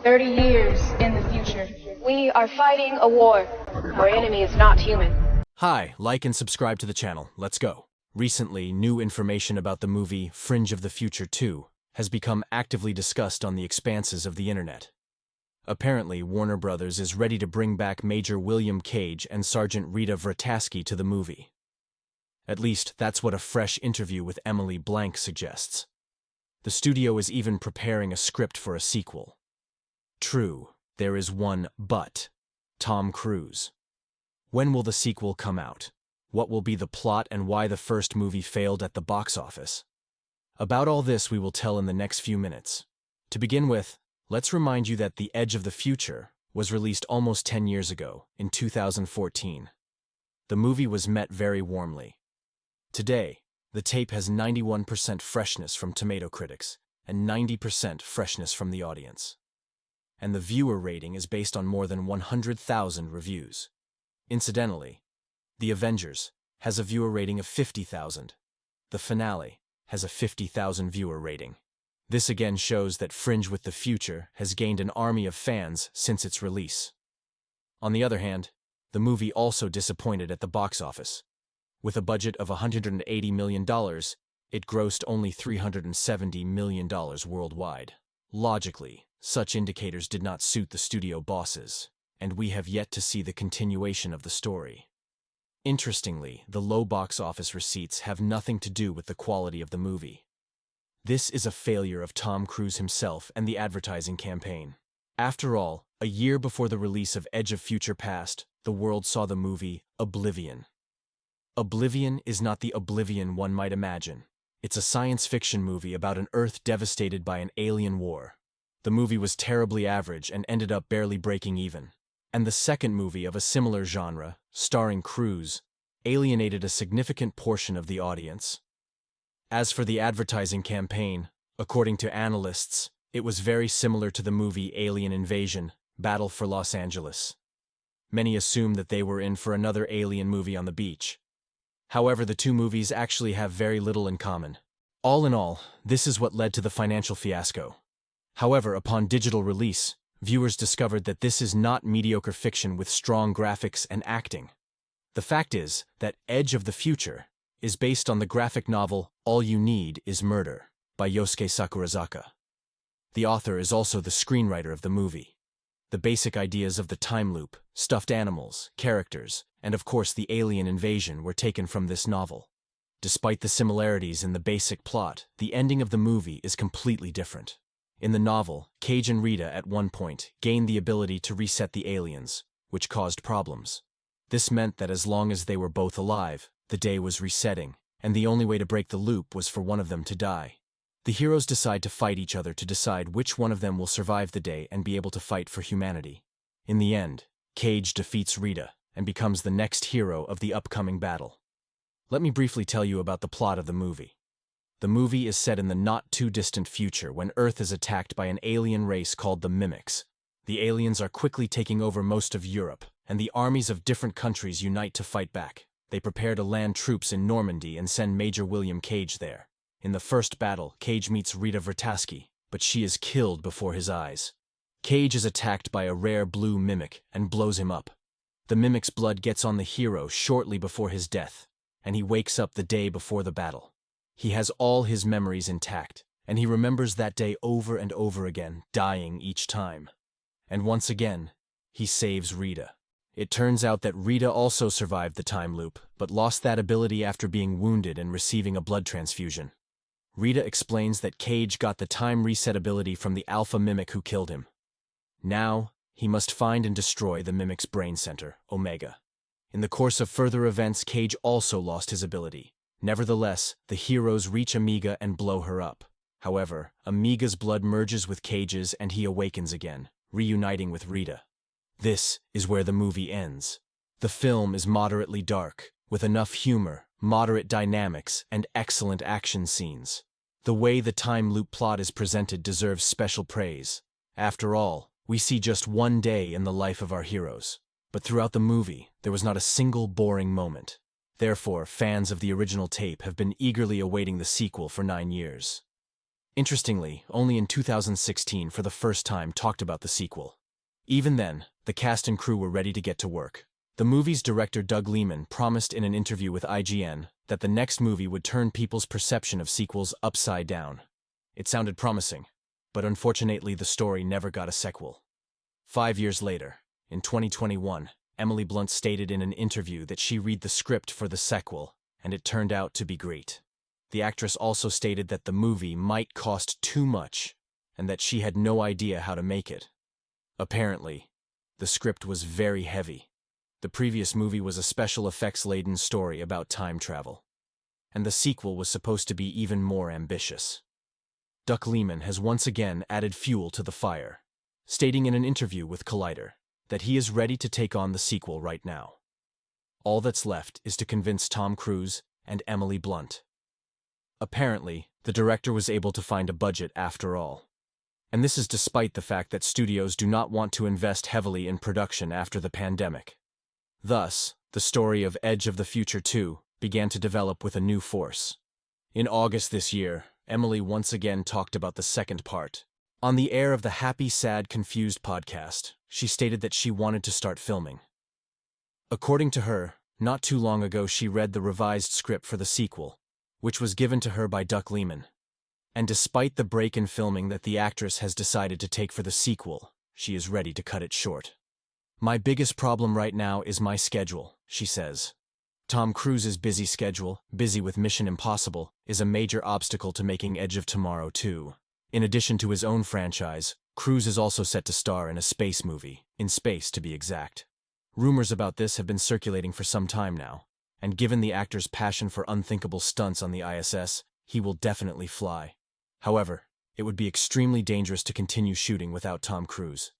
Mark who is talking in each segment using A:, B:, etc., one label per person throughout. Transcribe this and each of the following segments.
A: 30 years in the future, we are fighting a war. Our enemy is not human.
B: Hi, like and subscribe to the channel. Let's go. Recently, new information about the movie Fringe of the Future 2 has become actively discussed on the expanses of the internet. Apparently, Warner Brothers is ready to bring back Major William Cage and Sergeant Rita Vrataski to the movie. At least, that's what a fresh interview with Emily Blank suggests. The studio is even preparing a script for a sequel. True, there is one but: Tom Cruise. When will the sequel come out? What will be the plot and why the first movie failed at the box office? About all this we will tell in the next few minutes. To begin with, let's remind you that The Edge of the Future was released almost 10 years ago, in 2014. The movie was met very warmly. Today, the tape has 91% freshness from tomato critics and 90% freshness from the audience. And the viewer rating is based on more than 100,000 reviews. Incidentally, The Avengers has a viewer rating of 50,000. The finale has a 50,000 viewer rating. This again shows that Fringe with the Future has gained an army of fans since its release. On the other hand, the movie also disappointed at the box office. With a budget of $180 million, it grossed only $370 million worldwide. Logically, such indicators did not suit the studio bosses, and we have yet to see the continuation of the story. Interestingly, the low box office receipts have nothing to do with the quality of the movie. This is a failure of Tom Cruise himself and the advertising campaign. After all, a year before the release of Edge of Future Past, the world saw the movie Oblivion. Oblivion is not the Oblivion one might imagine. It's a science fiction movie about an Earth devastated by an alien war. The movie was terribly average and ended up barely breaking even. And the second movie of a similar genre, starring Cruise, alienated a significant portion of the audience. As for the advertising campaign, according to analysts, it was very similar to the movie Alien Invasion: Battle for Los Angeles. Many assumed that they were in for another alien movie on the beach. However, the two movies actually have very little in common. All in all, this is what led to the financial fiasco. However, upon digital release, viewers discovered that this is not mediocre fiction with strong graphics and acting. The fact is that Edge of the Future is based on the graphic novel All You Need Is Murder by Yosuke Sakurazaka. The author is also the screenwriter of the movie. The basic ideas of the time loop, stuffed animals, characters, and of course the alien invasion were taken from this novel. Despite the similarities in the basic plot, the ending of the movie is completely different. In the novel, Cage and Rita at one point gained the ability to reset the aliens, which caused problems. This meant that as long as they were both alive, the day was resetting, and the only way to break the loop was for one of them to die. The heroes decide to fight each other to decide which one of them will survive the day and be able to fight for humanity. In the end, Cage defeats Rita and becomes the next hero of the upcoming battle. Let me briefly tell you about the plot of the movie. The movie is set in the not-too-distant future when Earth is attacked by an alien race called the Mimics. The aliens are quickly taking over most of Europe, and the armies of different countries unite to fight back. They prepare to land troops in Normandy and send Major William Cage there. In the first battle, Cage meets Rita Vrataski, but she is killed before his eyes. Cage is attacked by a rare blue mimic and blows him up. The mimic's blood gets on the hero shortly before his death, and he wakes up the day before the battle. He has all his memories intact, and he remembers that day over and over again, dying each time. And once again, he saves Rita. It turns out that Rita also survived the time loop, but lost that ability after being wounded and receiving a blood transfusion. Rita explains that Cage got the time reset ability from the alpha mimic who killed him. Now, he must find and destroy the mimic's brain center, Omega. In the course of further events, Cage also lost his ability. Nevertheless, the heroes reach Omega and blow her up. However, Omega's blood merges with Cage's and he awakens again, reuniting with Rita. This is where the movie ends. The film is moderately dark, with enough humor, moderate dynamics, and excellent action scenes. The way the time loop plot is presented deserves special praise. After all, we see just one day in the life of our heroes. But throughout the movie, there was not a single boring moment. Therefore, fans of the original tape have been eagerly awaiting the sequel for 9 years. Interestingly, only in 2016 for the first time talked about the sequel. Even then, the cast and crew were ready to get to work. The movie's director Doug Liman promised in an interview with IGN that the next movie would turn people's perception of sequels upside down. It sounded promising, but unfortunately the story never got a sequel. 5 years later, in 2021, Emily Blunt stated in an interview that she read the script for the sequel, and it turned out to be great. The actress also stated that the movie might cost too much, and that she had no idea how to make it. Apparently, the script was very heavy. The previous movie was a special effects-laden story about time travel, and the sequel was supposed to be even more ambitious. Doug Liman has once again added fuel to the fire, stating in an interview with Collider that he is ready to take on the sequel right now. All that's left is to convince Tom Cruise and Emily Blunt. Apparently, the director was able to find a budget after all. And this is despite the fact that studios do not want to invest heavily in production after the pandemic. Thus, the story of Edge of the Future 2 began to develop with a new force. In August this year, Emily once again talked about the second part. On the air of the Happy, Sad, Confused podcast, she stated that she wanted to start filming. According to her, not too long ago she read the revised script for the sequel, which was given to her by Doug Liman. And despite the break in filming that the actress has decided to take for the sequel, she is ready to cut it short. "My biggest problem right now is my schedule," she says. Tom Cruise's busy schedule, busy with Mission Impossible, is a major obstacle to making Edge of Tomorrow 2. In addition to his own franchise, Cruise is also set to star in a space movie, in space to be exact. Rumors about this have been circulating for some time now, and given the actor's passion for unthinkable stunts on the ISS, he will definitely fly. However, it would be extremely dangerous to continue shooting without Tom Cruise.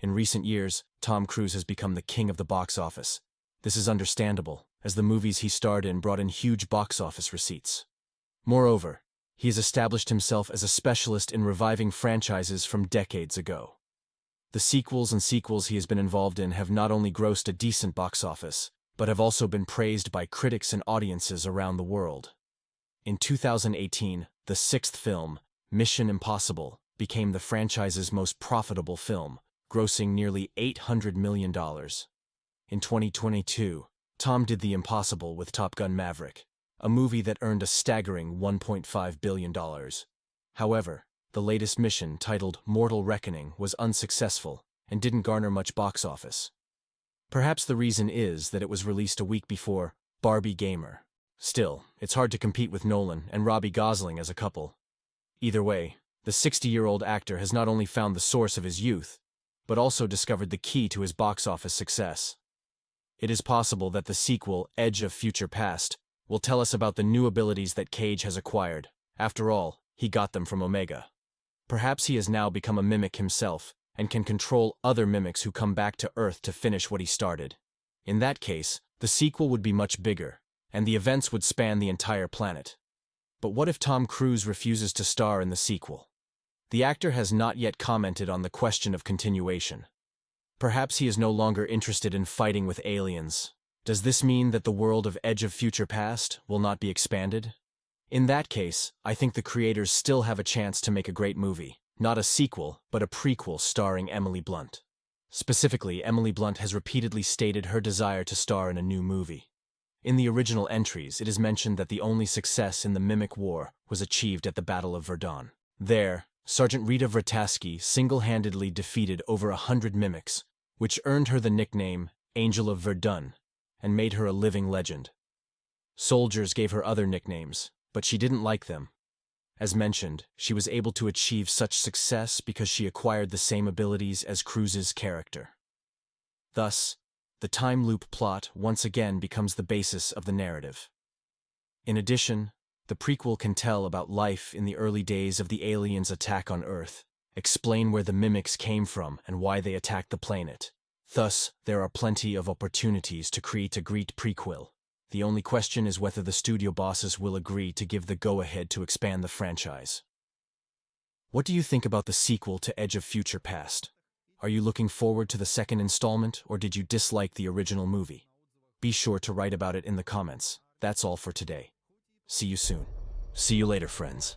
B: In recent years, Tom Cruise has become the king of the box office. This is understandable, as the movies he starred in brought in huge box office receipts. Moreover, he has established himself as a specialist in reviving franchises from decades ago. The sequels he has been involved in have not only grossed a decent box office, but have also been praised by critics and audiences around the world. In 2018, the sixth film, Mission Impossible, became the franchise's most profitable film, grossing nearly $800 million. In 2022, Tom did the impossible with Top Gun Maverick, a movie that earned a staggering $1.5 billion. However, the latest mission, titled Mortal Reckoning, was unsuccessful and didn't garner much box office. Perhaps the reason is that it was released a week before Barbie Gamer. Still, it's hard to compete with Nolan and Robbie Gosling as a couple. Either way, the 60-year-old actor has not only found the source of his youth, but also discovered the key to his box office success. It is possible that the sequel, Edge of Future Past, will tell us about the new abilities that Cage has acquired. After all, he got them from Omega. Perhaps he has now become a mimic himself, and can control other mimics who come back to Earth to finish what he started. In that case, the sequel would be much bigger, and the events would span the entire planet. But what if Tom Cruise refuses to star in the sequel? The actor has not yet commented on the question of continuation. Perhaps he is no longer interested in fighting with aliens. Does this mean that the world of Edge of Future Past will not be expanded? In that case, I think the creators still have a chance to make a great movie. Not a sequel, but a prequel starring Emily Blunt. Specifically, Emily Blunt has repeatedly stated her desire to star in a new movie. In the original entries, it is mentioned that the only success in the Mimic War was achieved at the Battle of Verdun. There, Sergeant Rita Vrataski single-handedly defeated over 100 mimics, which earned her the nickname Angel of Verdun, and made her a living legend. Soldiers gave her other nicknames, but she didn't like them. As mentioned, she was able to achieve such success because she acquired the same abilities as Cruise's character. Thus, the time loop plot once again becomes the basis of the narrative. In addition, the prequel can tell about life in the early days of the aliens' attack on Earth, explain where the mimics came from and why they attacked the planet. Thus, there are plenty of opportunities to create a great prequel. The only question is whether the studio bosses will agree to give the go-ahead to expand the franchise. What do you think about the sequel to Edge of Future Past? Are you looking forward to the second installment, or did you dislike the original movie? Be sure to write about it in the comments. That's all for today. See you soon. See you later, friends.